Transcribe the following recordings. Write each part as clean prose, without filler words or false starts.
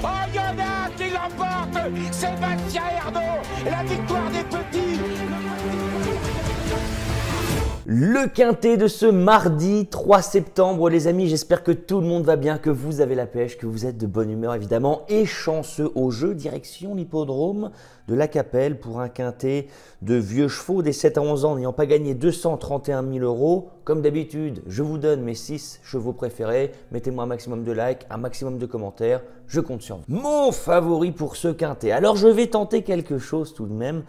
Oh, il y en a un qui l'emporte, Sébastien Ernaud, la victoire des petits. Le quintet de ce mardi 3 septembre, les amis, j'espère que tout le monde va bien, que vous avez la pêche, que vous êtes de bonne humeur évidemment et chanceux au jeu. Direction l'hippodrome de la Capelle pour un quintet de vieux chevaux des 7 à 11 ans n'ayant pas gagné 231 000 €. Comme d'habitude, je vous donne mes 6 chevaux préférés. Mettez-moi un maximum de likes, un maximum de commentaires, je compte sur vous. Mon favori pour ce quintet. Alors je vais tenter quelque chose tout de même,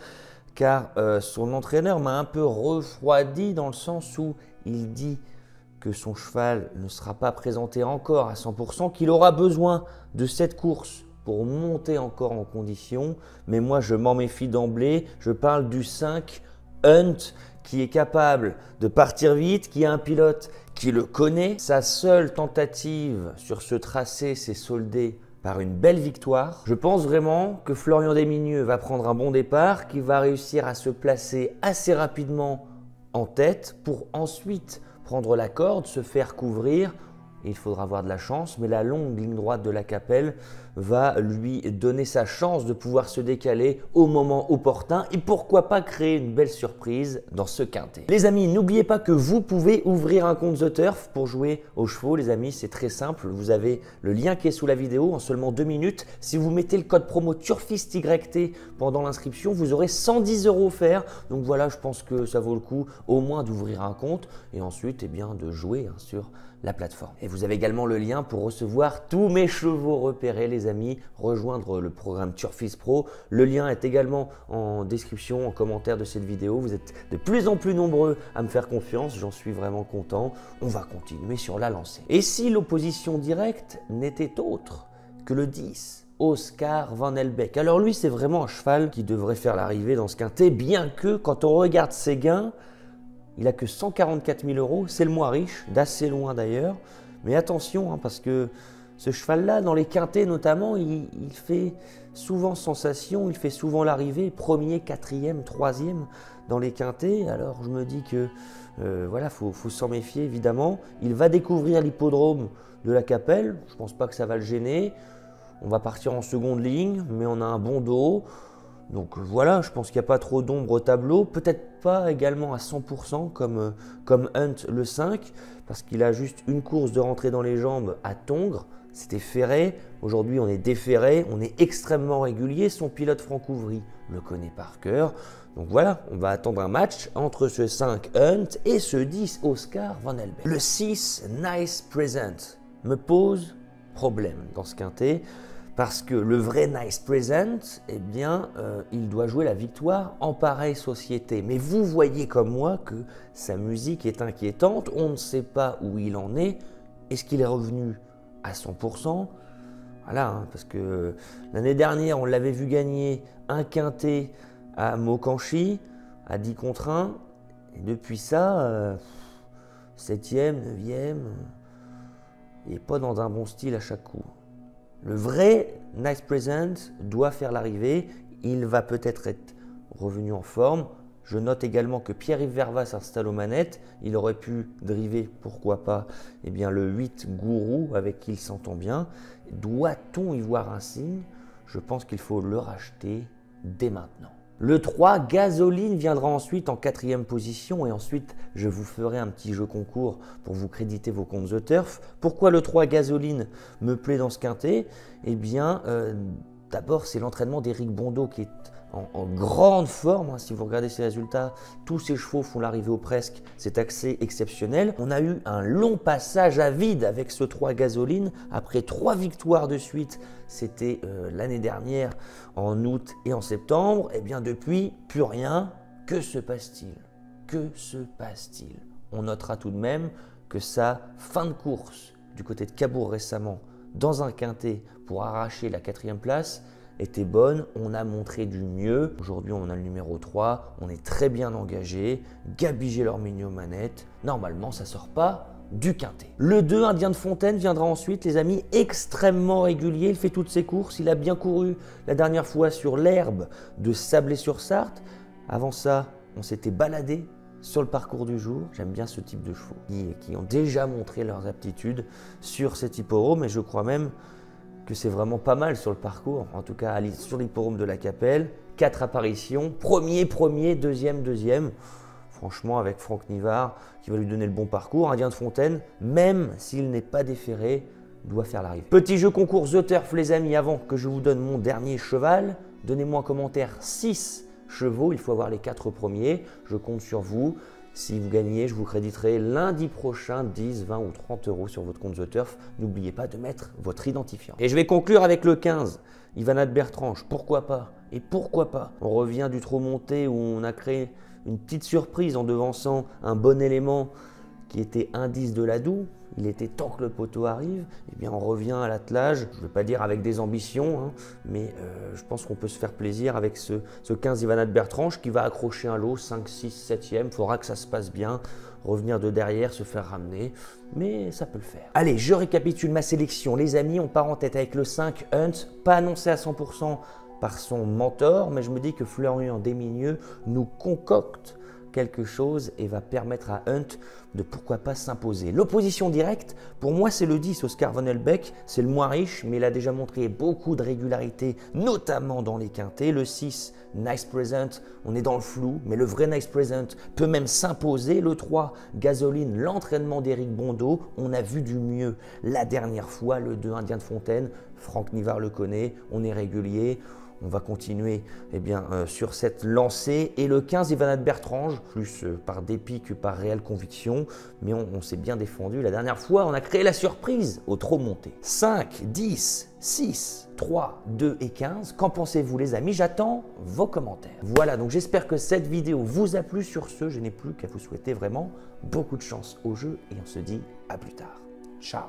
car son entraîneur m'a un peu refroidi dans le sens où il dit que son cheval ne sera pas présenté encore à 100%, qu'il aura besoin de cette course pour monter encore en condition. Mais moi, je m'en méfie d'emblée. Je parle du 5 Hunt qui est capable de partir vite, qui a un pilote qui le connaît. Sa seule tentative sur ce tracé s'est soldée par une belle victoire. Je pense vraiment que Florian Desmigneux va prendre un bon départ, qu'il va réussir à se placer assez rapidement en tête pour ensuite prendre la corde, se faire couvrir. Il faudra avoir de la chance, mais la longue ligne droite de la Capelle va lui donner sa chance de pouvoir se décaler au moment opportun et pourquoi pas créer une belle surprise dans ce quintet. Les amis, n'oubliez pas que vous pouvez ouvrir un compte The Turf pour jouer aux chevaux. Les amis, c'est très simple. Vous avez le lien qui est sous la vidéo en seulement 2 minutes. Si vous mettez le code promo TURFISTYT pendant l'inscription, vous aurez 110 € offerts. Donc voilà, je pense que ça vaut le coup au moins d'ouvrir un compte et ensuite eh bien, de jouer sur la plateforme. Et vous avez également le lien pour recevoir tous mes chevaux repérés, les amis, rejoindre le programme Turfis Pro. Le lien est également en description, en commentaire de cette vidéo. Vous êtes de plus en plus nombreux à me faire confiance, j'en suis vraiment content. On va continuer sur la lancée. Et si l'opposition directe n'était autre que le 10 Oscar Van Elbeck. Alors lui, c'est vraiment un cheval qui devrait faire l'arrivée dans ce quintet, bien que quand on regarde ses gains, il n'a que 144 000 €, c'est le moins riche, d'assez loin d'ailleurs. Mais attention, parce que ce cheval-là, dans les quintets notamment, il fait souvent sensation, il fait souvent l'arrivée, premier, quatrième, troisième dans les quintets. Alors je me dis que voilà, faut s'en méfier évidemment. Il va découvrir l'hippodrome de la Capelle, je ne pense pas que ça va le gêner. On va partir en seconde ligne, mais on a un bon dos. Donc voilà, je pense qu'il n'y a pas trop d'ombre au tableau, peut-être pas également à 100% comme Hunt le 5, parce qu'il a juste une course de rentrée dans les jambes à Tongres, c'était ferré, aujourd'hui on est déferré, on est extrêmement régulier, son pilote Franck Ouvry le connaît par cœur. Donc voilà, on va attendre un match entre ce 5 Hunt et ce 10 Oscar Van Elbeck. Le 6 Nice Present me pose problème dans ce quintet. Parce que le vrai Nice Present, eh bien, il doit jouer la victoire en pareille société. Mais vous voyez comme moi que sa musique est inquiétante. On ne sait pas où il en est. Est-ce qu'il est revenu à 100%? Voilà, parce que l'année dernière, on l'avait vu gagner un quintet à Mokanchi, à 10 contre 1. Et depuis ça, 7e, 9e, il n'est pas dans un bon style à chaque coup. Le vrai Nice Present doit faire l'arrivée, il va peut-être être revenu en forme. Je note également que Pierre-Yves Vervat s'installe aux manettes, il aurait pu driver, pourquoi pas, eh bien, le 8 Gourou avec qui il s'entend bien. Doit-on y voir un signe? Je pense qu'il faut le racheter dès maintenant. Le 3 Gasoline viendra ensuite en 4e position et ensuite je vous ferai un petit jeu concours pour vous créditer vos comptes The Turf. Pourquoi le 3 Gasoline me plaît dans ce quintet? Eh bien d'abord c'est l'entraînement d'Éric Bondeau qui est en grande forme. Si vous regardez ses résultats, tous ses chevaux font l'arrivée au presque, c'est assez exceptionnel. On a eu un long passage à vide avec ce 3 Gasoline après 3 victoires de suite. C'était l'année dernière en août et en septembre. Et bien depuis, plus rien. Que se passe-t-il? Que se passe-t-il? On notera tout de même que sa fin de course du côté de Cabourg récemment dans un quintet pour arracher la 4e place était bonne, on a montré du mieux. Aujourd'hui, on a le numéro 3, on est très bien engagé. Gabi Gélormini aux manettes. Normalement, ça ne sort pas du quintet. Le 2, Indien de Fontaine, viendra ensuite, les amis, extrêmement régulier. Il fait toutes ses courses. Il a bien couru la dernière fois sur l'herbe de Sablé-sur-Sarthe. Avant ça, on s'était baladé sur le parcours du jour. J'aime bien ce type de chevaux qui ont déjà montré leurs aptitudes sur cet hippodrome. Et je crois même que c'est vraiment pas mal sur le parcours. En tout cas, sur l'hippodrome de la Capelle, 4 apparitions, premier, deuxième. Franchement, avec Franck Nivard qui va lui donner le bon parcours, Indien de Fontaine, même s'il n'est pas déféré, doit faire l'arrivée. Petit jeu concours The Turf, les amis, avant que je vous donne mon dernier cheval, donnez-moi en commentaire 6 chevaux, il faut avoir les 4 premiers, je compte sur vous. Si vous gagnez, je vous créditerai lundi prochain 10, 20 ou 30 euros sur votre compte The Turf. N'oubliez pas de mettre votre identifiant. Et je vais conclure avec le 15, Ivana de Bertrange. Pourquoi pas? Et pourquoi pas? On revient du trot monté où on a créé une petite surprise en devançant un bon élément qui était indice de la Doue. Il était temps que le poteau arrive. Eh bien, on revient à l'attelage. Je ne veux pas dire avec des ambitions, hein, mais je pense qu'on peut se faire plaisir avec ce 15 Ivana de Bertrange qui va accrocher un lot 5, 6, 7e. Il faudra que ça se passe bien. Revenir de derrière, se faire ramener, mais ça peut le faire. Allez, je récapitule ma sélection. Les amis, on part en tête avec le 5 Hunt, pas annoncé à 100% par son mentor, mais je me dis que Florian Desmigneux nous concocte quelque chose et va permettre à Hunt de pourquoi pas s'imposer. L'opposition directe, pour moi c'est le 10 Oscar Von Hellbeck, c'est le moins riche mais il a déjà montré beaucoup de régularité, notamment dans les quintés. Le 6 Nice Present, on est dans le flou, mais le vrai Nice Present peut même s'imposer. Le 3 Gasoline, l'entraînement d'Éric Bondeau, on a vu du mieux la dernière fois. Le 2 Indien de Fontaine, Franck Nivard le connaît, on est régulier. On va continuer sur cette lancée. Et le 15, Ivana de Bertrange, plus par dépit que par réelle conviction, mais on s'est bien défendu. La dernière fois, on a créé la surprise au trot monté. 5, 10, 6, 3, 2 et 15. Qu'en pensez-vous les amis? J'attends vos commentaires. Voilà, donc j'espère que cette vidéo vous a plu. Sur ce, je n'ai plus qu'à vous souhaiter vraiment beaucoup de chance au jeu et on se dit à plus tard. Ciao.